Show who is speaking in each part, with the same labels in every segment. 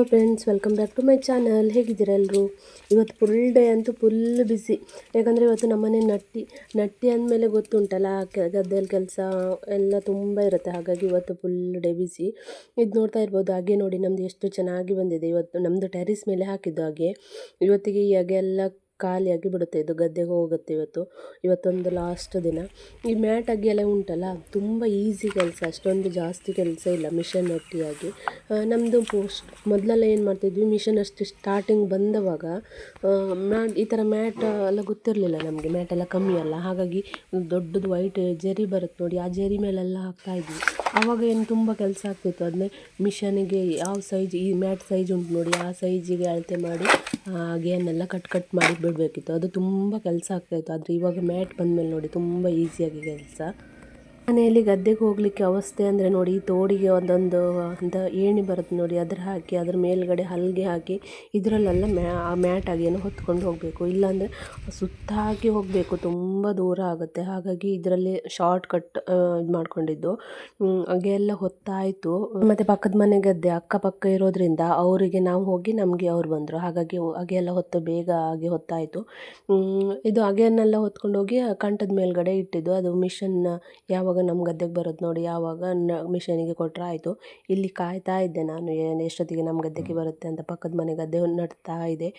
Speaker 1: Hello friends, welcome back to my channel. ಹೇಗಿದ್ದೀರಾ ಎಲ್ಲರೂ? ಇವತ್ತು ಫುಲ್ ಡೇ ಅಂತೂ ಫುಲ್ ಬಿಸಿ. ಯಾಕಂದರೆ ಇವತ್ತು ನಮ್ಮನೆ ನಟ್ಟಿ ಅಂದಮೇಲೆ ಗೊತ್ತುಂಟಲ್ಲ, ಗದ್ದೆಯಲ್ಲಿ ಕೆಲಸ ಎಲ್ಲ ತುಂಬ ಇರುತ್ತೆ. ಹಾಗಾಗಿ ಇವತ್ತು ಫುಲ್ ಡೇ ಬಿಸಿ. ಇದು ನೋಡ್ತಾ ಇರ್ಬೋದು, ಹಾಗೆ ನೋಡಿ ನಮ್ಮದು ಎಷ್ಟು ಚೆನ್ನಾಗಿ ಬಂದಿದೆ. ಇವತ್ತು ನಮ್ಮದು ಟೆರಿಸ್ ಮೇಲೆ ಹಾಕಿದ್ದು ಹಾಗೆ. ಇವತ್ತಿಗೆ ಈ ಹಾಗೆ ಎಲ್ಲ ಖಾಲಿಯಾಗಿ ಬಿಡುತ್ತೆ, ಇದು ಗದ್ದೆಗೆ ಹೋಗುತ್ತೆ. ಇವತ್ತೊಂದು ಲಾಸ್ಟ್ ದಿನ. ಈ ಮ್ಯಾಟ್ ಅಗಿ ಎಲ್ಲ ಉಂಟಲ್ಲ, ತುಂಬ ಈಸಿ ಕೆಲಸ, ಅಷ್ಟೊಂದು ಜಾಸ್ತಿ ಕೆಲಸ ಇಲ್ಲ ಮಿಷನ್ ಒಟ್ಟಿಯಾಗಿ. ನಮ್ಮದು ಮೊದಲೆಲ್ಲ ಏನು ಮಾಡ್ತಿದ್ವಿ, ಮಿಷನ್ ಅಷ್ಟು ಸ್ಟಾರ್ಟಿಂಗ್ ಬಂದವಾಗ ಈ ಥರ ಮ್ಯಾಟ್ ಎಲ್ಲ ಗೊತ್ತಿರಲಿಲ್ಲ ನಮಗೆ, ಮ್ಯಾಟ್ ಎಲ್ಲ ಕಮ್ಮಿ ಅಲ್ಲ. ಹಾಗಾಗಿ ದೊಡ್ಡದು ವೈಟ್ ಜರಿ ಬರುತ್ತೆ ನೋಡಿ, ಆ ಜರಿ ಮೇಲೆಲ್ಲ ಹಾಕ್ತಾಯಿದ್ವಿ. ಆವಾಗ ಏನು ತುಂಬ ಕೆಲಸ ಆಗ್ತಿತ್ತು. ಅದನ್ನೇ ಮಿಷನಿಗೆ ಯಾವ ಸೈಜ್, ಈ ಮ್ಯಾಟ್ ಸೈಜ್ ಉಂಟು ನೋಡಿ, ಆ ಸೈಜಿಗೆ ಅಳತೆ ಮಾಡಿ ಹಾಗೇನೆಲ್ಲ ಕಟ್ ಮಾಡಿ ಬಿಡಬೇಕಿತ್ತು. ಅದು ತುಂಬ ಕೆಲಸ ಆಗ್ತಾಯಿತ್ತು. ಆದರೆ ಇವಾಗ ಮ್ಯಾಟ್ ಬಂದಮೇಲೆ ನೋಡಿ ತುಂಬ ಈಸಿಯಾಗಿ ಕೆಲಸ. ಮನೆಯಲ್ಲಿ ಗದ್ದೆಗೆ ಹೋಗಲಿಕ್ಕೆ ಅವಸ್ಥೆ ಅಂದರೆ ನೋಡಿ, ಈ ತೋಡಿಗೆ ಒಂದೊಂದು ಅಂತ ಏಣಿ ಬರುತ್ತೆ ನೋಡಿ, ಅದ್ರ ಮೇಲ್ಗಡೆ ಹಲ್ಗೆ ಹಾಕಿ ಇದರಲ್ಲೆಲ್ಲ ಆ ಮ್ಯಾಟ್ ಆಗೇನು ಹೊತ್ಕೊಂಡು ಹೋಗಬೇಕು. ಇಲ್ಲಾಂದರೆ ಸುತ್ತಾಕಿ ಹೋಗಬೇಕು, ತುಂಬ ದೂರ ಆಗುತ್ತೆ. ಹಾಗಾಗಿ ಇದರಲ್ಲಿ ಶಾರ್ಟ್ ಕಟ್ ಇದು ಮಾಡ್ಕೊಂಡಿದ್ದು. ಹಾಗೆ ಎಲ್ಲ ಹೊತ್ತಾಯಿತು. ಮತ್ತು ಪಕ್ಕದ ಮನೆ ಗದ್ದೆ ಅಕ್ಕಪಕ್ಕ ಇರೋದ್ರಿಂದ ಅವರಿಗೆ ನಾವು ಹೋಗಿ ನಮಗೆ ಅವ್ರು ಬಂದರು. ಹಾಗಾಗಿ ಹಾಗೆ ಎಲ್ಲ ಬೇಗ ಹಾಗೆ ಹೊತ್ತಾಯಿತು. ಇದು ಹಾಗೆಯನ್ನೆಲ್ಲ ಹೊತ್ಕೊಂಡು ಹೋಗಿ ಕಂಠದ ಮೇಲ್ಗಡೆ ಇಟ್ಟಿದ್ದು. ಅದು ಮಿಷನ್ ಯಾವಾಗ ನಮ್ಮ ಗದ್ದೆಗೆ ಬರೋದು ನೋಡಿ, ಯಾವಾಗ ಮಿಷನಿಗೆ ಕೊಟ್ಟರೆ ಆಯಿತು. ಇಲ್ಲಿ ಕಾಯ್ತಾ ಇದ್ದೆ ನಾನು, ಎಷ್ಟೊತ್ತಿಗೆ ನಮ್ಮ ಗದ್ದೆಗೆ ಬರುತ್ತೆ ಅಂತ. ಪಕ್ಕದ ಮನೆ ಗದ್ದೆ ನಡ್ತಾ ಇದೆ.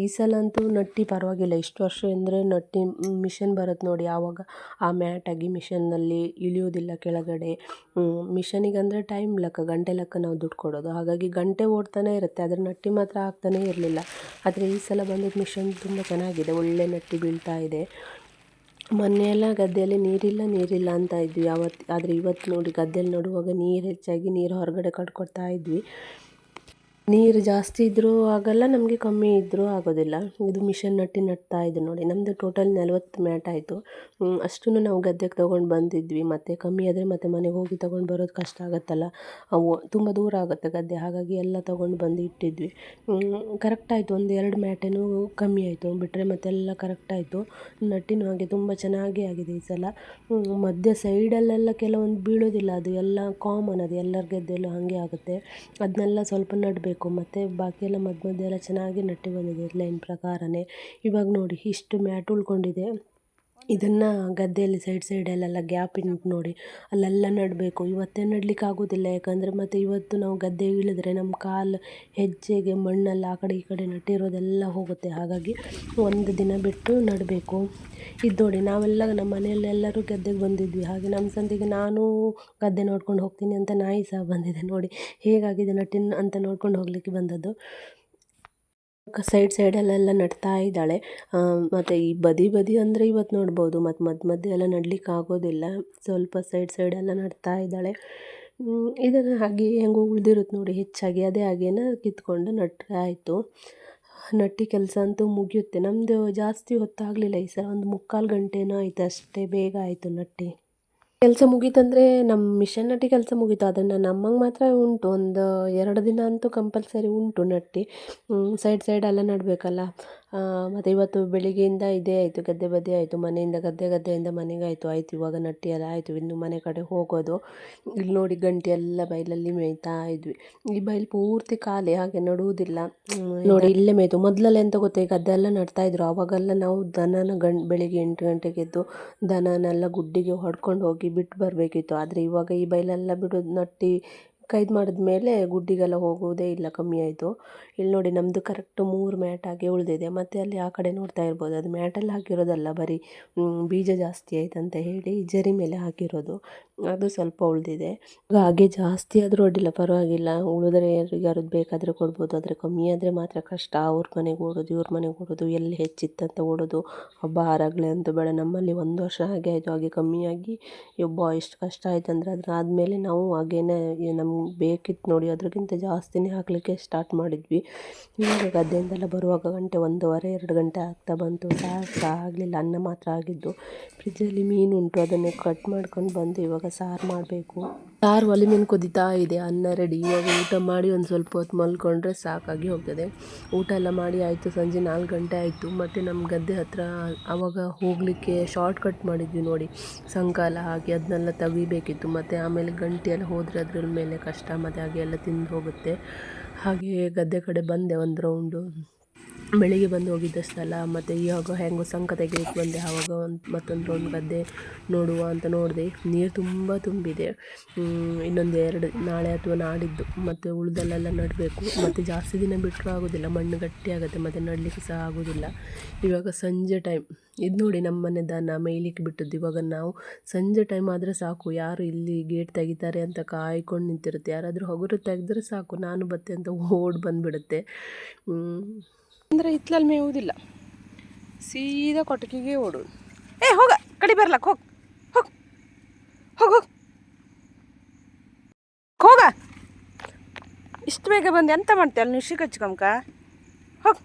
Speaker 1: ಈ ಸಲ ಅಂತೂ ನಟ್ಟಿ ಪರವಾಗಿಲ್ಲ, ಇಷ್ಟು ವರ್ಷ ಅಂದರೆ ನಟ್ಟಿ ಮಿಷನ್ ಬರುತ್ತೆ ನೋಡಿ, ಆವಾಗ ಆ ಮ್ಯಾಟ್ ಆಗಿ ಮಿಷನ್ನಲ್ಲಿ ಇಳಿಯೋದಿಲ್ಲ ಕೆಳಗಡೆ. ಮಿಷನಿಗೆ ಅಂದರೆ ಟೈಮ್ ಲೆಕ್ಕ, ಗಂಟೆ ಲೆಕ್ಕ ನಾವು ದುಡ್ಡು ಕೊಡೋದು. ಹಾಗಾಗಿ ಗಂಟೆ ಓಡ್ತಾನೆ ಇರುತ್ತೆ, ಆದರೆ ನಟ್ಟಿ ಮಾತ್ರ ಆಗ್ತಾನೇ ಇರಲಿಲ್ಲ. ಆದರೆ ಈ ಸಲ ಬಂದಿದ್ದ ಮಿಷನ್ ತುಂಬ ಚೆನ್ನಾಗಿದೆ, ಒಳ್ಳೆ ನಟ್ಟಿ ಬೀಳ್ತಾ ಇದೆ. ಮೊನ್ನೆಯೆಲ್ಲ ಗದ್ದೆಯಲ್ಲಿ ನೀರಿಲ್ಲ ಅಂತ ಇದ್ವಿ ಆದರೆ ಇವತ್ತು ನೋಡಿ ಗದ್ದೆಯಲ್ಲಿ ನೋಡುವಾಗ ನೀರು ಹೆಚ್ಚಾಗಿ, ನೀರು ಹೊರಗಡೆ ಕಟ್ಕೊಡ್ತಾ ಇದ್ವಿ. ನೀರು ಜಾಸ್ತಿ ಇದ್ದರೂ ಆಗಲ್ಲ, ನಮಗೆ ಕಮ್ಮಿ ಇದ್ದರೂ ಆಗೋದಿಲ್ಲ. ಇದು ಮಿಷನ್ ನಟ್ತಾ ಇದೆ ನೋಡಿ. ನಮ್ಮದು ಟೋಟಲ್ 40 ಮ್ಯಾಟ್ ಆಯಿತು. ಅಷ್ಟನ್ನು ನಾವು ಗದ್ದೆಗೆ ತೊಗೊಂಡು ಬಂದಿದ್ವಿ. ಮತ್ತು ಕಮ್ಮಿ ಆದರೆ ಮತ್ತೆ ಮನೆಗೆ ಹೋಗಿ ತೊಗೊಂಡು ಬರೋದು ಕಷ್ಟ ಆಗುತ್ತಲ್ಲ, ಅವು ತುಂಬ ದೂರ ಆಗುತ್ತೆ ಗದ್ದೆ. ಹಾಗಾಗಿ ಎಲ್ಲ ತೊಗೊಂಡು ಬಂದು ಇಟ್ಟಿದ್ವಿ. ಕರೆಕ್ಟ್ ಆಯಿತು, ಒಂದು 2 ಮ್ಯಾಟೇನೂ ಕಮ್ಮಿ ಆಯಿತು, ಬಿಟ್ಟರೆ ಮತ್ತೆಲ್ಲ ಕರೆಕ್ಟ್ ಆಯಿತು. ನಟ್ಟಿನೂ ಹಾಗೆ ತುಂಬ ಚೆನ್ನಾಗಿ ಆಗಿದೆ ಈ ಸಲ. ಮಧ್ಯ ಸೈಡಲ್ಲೆಲ್ಲ ಕೆಲವೊಂದು ಬೀಳೋದಿಲ್ಲ, ಅದು ಎಲ್ಲ ಕಾಮನ್, ಅದು ಎಲ್ಲರ ಗದ್ದೆಯಲ್ಲೂ ಹಾಗೆ ಆಗುತ್ತೆ. ಅದನ್ನೆಲ್ಲ ಸ್ವಲ್ಪ ನೆಡಬೇಕು. ಮತ್ತು ಬಾಕಿ ಎಲ್ಲ ಮಧ್ಯ ಎಲ್ಲ ಚೆನ್ನಾಗಿ ನಟ್ಟಿ ಬಂದಿದೆ ಲೈನ್ ಪ್ರಕಾರನೇ. ಇವಾಗ ನೋಡಿ ಇಷ್ಟು ಮ್ಯಾಟ್ ಉಳ್ಕೊಂಡಿದೆ. ಇದನ್ನು ಗದ್ದೆಯಲ್ಲಿ ಸೈಡಲ್ಲೆಲ್ಲ ಗ್ಯಾಪ್ ಉಂಟು ನೋಡಿ, ಅಲ್ಲೆಲ್ಲ ನೆಡಬೇಕು. ಇವತ್ತೇ ನೆಡ್ಲಿಕ್ಕೆ ಆಗೋದಿಲ್ಲ, ಯಾಕಂದರೆ ಮತ್ತು ಇವತ್ತು ನಾವು ಗದ್ದೆ ಇಳಿದ್ರೆ ನಮ್ಮ ಕಾಲು ಹೆಜ್ಜೆಗೆ ಮಣ್ಣೆಲ್ಲ ಆ ಕಡೆ ಈ ಕಡೆ ನಟ್ಟಿರೋದೆಲ್ಲ ಹೋಗುತ್ತೆ. ಹಾಗಾಗಿ ಒಂದು ದಿನ ಬಿಟ್ಟು ನೆಡಬೇಕು. ಇದು ನೋಡಿ, ನಾವೆಲ್ಲ ನಮ್ಮ ಮನೆಯಲ್ಲೆಲ್ಲರೂ ಗದ್ದೆಗೆ ಬಂದಿದ್ವಿ. ಹಾಗೆ ನಮ್ಮ ಸಂದಿಗೆ ನಾನು ಗದ್ದೆ ನೋಡ್ಕೊಂಡು ಹೋಗ್ತೀನಿ ಅಂತ ನಾಯಿ ಸಹ ಬಂದಿದೆ ನೋಡಿ, ಹೇಗಾಗಿದೆ ನಟ್ಟಿನ ಅಂತ ನೋಡ್ಕೊಂಡು ಹೋಗಲಿಕ್ಕೆ ಬಂದದ್ದು. ಸೈಡಲ್ಲೆಲ್ಲ ನಡ್ತಾ ಇದ್ದಾಳೆ. ಮತ್ತು ಈ ಬದಿ ಅಂದರೆ ಇವತ್ತು ನೋಡ್ಬೋದು, ಮತ್ತು ಮಧ್ಯೆ ಎಲ್ಲ ನಡ್ಲಿಕ್ಕೆ ಆಗೋದಿಲ್ಲ. ಸ್ವಲ್ಪ ಸೈಡೆಲ್ಲ ನಡ್ತಾ ಇದ್ದಾಳೆ. ಇದನ್ನು ಹಾಗೆ ಹೆಂಗೋ ಉಳಿದಿರುತ್ತೆ ನೋಡಿ, ಹೆಚ್ಚಾಗಿ ಅದೇ ಹಾಗೇನ ಕಿತ್ಕೊಂಡು ನಟ್ಟರೆ ಆಯಿತು. ನಟ್ಟಿ ಕೆಲಸ ಅಂತೂ ಮುಗಿಯುತ್ತೆ. ನಮ್ಮದು ಜಾಸ್ತಿ ಹೊತ್ತಾಗಲಿಲ್ಲ ಈ ಸಲ, ಒಂದು 3/4 ಗಂಟೆನೋ ಆಯಿತು ಅಷ್ಟೇ, ಬೇಗ ಆಯಿತು ನಟ್ಟಿ ಕೆಲಸ ಮುಗೀತಂದರೆ. ನಮ್ಮ ಮಿಷನ್ ನಟ್ಟಿ ಕೆಲಸ ಮುಗೀತು. ಅದನ್ನು ನಮ್ಮಂಗೆ ಮಾತ್ರ ಉಂಟು, ಒಂದು 2 ದಿನ ಅಂತೂ ಕಂಪಲ್ಸರಿ ಉಂಟು ನಟ್ಟಿ. ಸೈಡೆಲ್ಲ ನಡಬೇಕಲ್ಲ. ಮತ್ತು ಇವತ್ತು ಬೆಳಿಗ್ಗೆಯಿಂದ ಇದೇ ಆಯಿತು, ಗದ್ದೆ ಬದಿ ಆಯಿತು, ಮನೆಯಿಂದ ಗದ್ದೆಯಿಂದ ಮನೆಗೆ ಆಯಿತು. ಇವಾಗ ನಟ್ಟಿ ಎಲ್ಲ ಆಯಿತು, ಇನ್ನು ಮನೆ ಕಡೆ ಹೋಗೋದು. ಇಲ್ಲಿ ನೋಡಿ ಗಂಟೆ ಎಲ್ಲ ಬೈಲಲ್ಲಿ ಮೇಯ್ತಾ ಇದ್ವಿ. ಈ ಬೈಲು ಪೂರ್ತಿ ಖಾಲಿ, ಹಾಗೆ ನಡುವುದಿಲ್ಲ ನೋಡಿ, ಇಲ್ಲೇ ಮೇಯ್ತು. ಮೊದಲೆಲ್ಲ ಎಂತ ಗೊತ್ತೇ, ಗದ್ದೆ ಎಲ್ಲ ನಡ್ತಾಯಿದ್ರು. ಆವಾಗೆಲ್ಲ ನಾವು ದನನ ಬೆಳಿಗ್ಗೆ 8 ಗಂಟೆಗೆ ಎದ್ದು ದನನೆಲ್ಲ ಗುಡ್ಡಿಗೆ ಹೊಡ್ಕೊಂಡು ಹೋಗಿ ಬಿಟ್ಟು ಬರಬೇಕಿತ್ತು. ಆದರೆ ಇವಾಗ ಈ ಬೈಲೆಲ್ಲ ಬಿಡೋದು, ನಟ್ಟಿ ಕೈದು ಮಾಡಿದ್ಮೇಲೆ ಗುಡ್ಡಿಗೆಲ್ಲ ಹೋಗುವುದೇ ಇಲ್ಲ, ಕಮ್ಮಿ ಆಯಿತು. ಇಲ್ಲಿ ನೋಡಿ ನಮ್ಮದು ಕರೆಕ್ಟ್ 3 ಮ್ಯಾಟ್ ಆಗಿ ಉಳಿದಿದೆ. ಮತ್ತು ಅಲ್ಲಿ ಆ ಕಡೆ ನೋಡ್ತಾ ಇರ್ಬೋದು, ಅದು ಮ್ಯಾಟಲ್ಲಿ ಹಾಕಿರೋದಲ್ಲ, ಬರೀ ಬೀಜ ಜಾಸ್ತಿ ಆಯ್ತು ಅಂತ ಹೇಳಿ ಜರಿ ಮೇಲೆ ಹಾಕಿರೋದು, ಅದು ಸ್ವಲ್ಪ ಉಳಿದಿದೆ. ಹಾಗೆ ಜಾಸ್ತಿ ಆದರೂ ಅಡ್ಡಿಲ್ಲ, ಪರವಾಗಿಲ್ಲ. ಉಳಿದ್ರೆ ಯಾರಿಗಾರದ್ದು ಬೇಕಾದರೆ ಕೊಡ್ಬೋದು, ಆದರೆ ಕಮ್ಮಿ ಆದರೆ ಮಾತ್ರ ಕಷ್ಟ. ಅವ್ರ ಮನೆಗೆ ಓಡೋದು, ಇವ್ರ ಮನೆಗೆ ಓಡೋದು, ಎಲ್ಲಿ ಹೆಚ್ಚಿತ್ತಂತ ಓಡೋದು. ಹಬ್ಬ ಹರಗ್ಲೆ ಅಂತೂ ಬೇಡ. ನಮ್ಮಲ್ಲಿ 1 ವರ್ಷ ಹಾಗೆ ಆಯಿತು, ಹಾಗೆ ಕಮ್ಮಿಯಾಗಿ ಎಷ್ಟು ಕಷ್ಟ ಆಯ್ತು ಅಂದರೆ, ಅದಾದಮೇಲೆ ನಾವು ಹಾಗೇನೆ ನಮ್ಗೆ ಬೇಕಿತ್ತು ನೋಡಿ, ಅದಕ್ಕಿಂತ ಜಾಸ್ತಿನೇ ಹಾಕಲಿಕ್ಕೆ ಸ್ಟಾರ್ಟ್ ಮಾಡಿದ್ವಿ. ಇವಾಗ ಗದ್ದೆಯಿಂದೆಲ್ಲ ಬರುವಾಗ 1:30 2 ಗಂಟೆ ಆಗ್ತಾ ಬಂತು. ಸಹ ಆಗಲಿಲ್ಲ, ಅನ್ನ ಮಾತ್ರ ಆಗಿದ್ದು. ಫ್ರಿಜ್ಜಲ್ಲಿ ಮೀನು ಉಂಟು, ಅದನ್ನೇ ಕಟ್ ಮಾಡ್ಕೊಂಡು ಬಂದು ಇವಾಗ ಸಾರು ಮಾಡಬೇಕು. ಸಾರು ಒಲೆ ಮೀನು ಕುದೀತಾ ಇದೆ, ಅನ್ನ ರೆಡಿ. ಇವಾಗ ಊಟ ಮಾಡಿ ಒಂದು ಸ್ವಲ್ಪ ಹೊತ್ತು ಮಲ್ಕೊಂಡ್ರೆ ಸಾಕಾಗಿ ಹೋಗ್ತದೆ. ಊಟ ಎಲ್ಲ ಮಾಡಿ ಆಯಿತು, ಸಂಜೆ 4 ಗಂಟೆ ಆಯಿತು. ಮತ್ತು ನಮ್ಮ ಗದ್ದೆ ಹತ್ರ ಆವಾಗ ಹೋಗಲಿಕ್ಕೆ ಶಾರ್ಟ್ ಕಟ್ ಮಾಡಿದ್ವಿ ನೋಡಿ, ಸಂಕಾಲ ಹಾಕಿ ಅದನ್ನೆಲ್ಲ ತೆಗಿಬೇಕಿತ್ತು. ಮತ್ತು ಆಮೇಲೆ ಗಂಟೆ ಎಲ್ಲ ಹೋದರೆ ಅದ್ರ ಮೇಲೆ ಕಷ್ಟ, ಮತ್ತು ಹಾಗೆ ಎಲ್ಲ ತಿಂದು ಹೋಗುತ್ತೆ. ಹಾಗೆ ಗದ್ದೆ ಕಡೆ ಬಂದೆ ಒಂದು ರೌಂಡು. ಬೆಳಿಗ್ಗೆ ಬಂದು ಹೋಗಿದ್ದ ಸ್ಥಳ, ಮತ್ತು ಇವಾಗ ಹೆಂಗೋ ಸಂಕ ತೆಗಿಲಿಕ್ಕೆ ಬಂದೆ, ಆವಾಗ ಮತ್ತೊಂದು ರೌಂಡ್ ಗದ್ದೆ ನೋಡುವ ಅಂತ ನೋಡಿದೆ. ನೀರು ತುಂಬ ತುಂಬಿದೆ. ಇನ್ನೊಂದು 2 ನಾಳೆ ಅಥವಾ ನಾಡಿದ್ದು ಮತ್ತು ಉಳ್ದಲ್ಲೆಲ್ಲ ನೆಡಬೇಕು. ಮತ್ತು ಜಾಸ್ತಿ ದಿನ ಬಿಟ್ಟರು ಆಗೋದಿಲ್ಲ, ಮಣ್ಣು ಗಟ್ಟಿ ಆಗುತ್ತೆ, ಮತ್ತು ನೆಡಲಿಕ್ಕೆ ಸಹ ಆಗೋದಿಲ್ಲ. ಇವಾಗ ಸಂಜೆ ಟೈಮ್ ಇದು ನೋಡಿ, ನಮ್ಮನೆ ದನ ಮೇಯ್ಲಿಕ್ಕೆ ಬಿಟ್ಟದ್ದು. ಇವಾಗ ನಾವು ಸಂಜೆ ಟೈಮ್ ಆದರೆ ಸಾಕು, ಯಾರು ಇಲ್ಲಿ ಗೇಟ್ ತೆಗಿತಾರೆ ಅಂತ ಕಾಯ್ಕೊಂಡು ನಿಂತಿರುತ್ತೆ. ಯಾರಾದರೂ ಹಗುರ ತೆಗೆದ್ರೆ ಸಾಕು, ನಾನು ಬತ್ತೆ ಅಂತ ಓಡಿ ಬಂದುಬಿಡುತ್ತೆ.
Speaker 2: ಅಂದರೆ ಇತ್ಲಲ್ಲಿ ಮೇಯುವುದಿಲ್ಲ, ಸೀದಾ ಕೊಟ್ಟಿಗೆಗೆ ಓಡೋದು. ಹೋಗ ಕಡಿ ಬರ್ಲಕ್ಕೆ, ಹೋಗ ಹೋಗ ಹೋಗ ಹೋಗ ಹೋಗ. ಇಷ್ಟು ಬೇಗ ಬಂದು ಎಂತ ಮಾಡ್ತೀಯಲ್ಲ ನೀವು, ಶಿಕಚ್ಕಂಕ ಹೋಗ.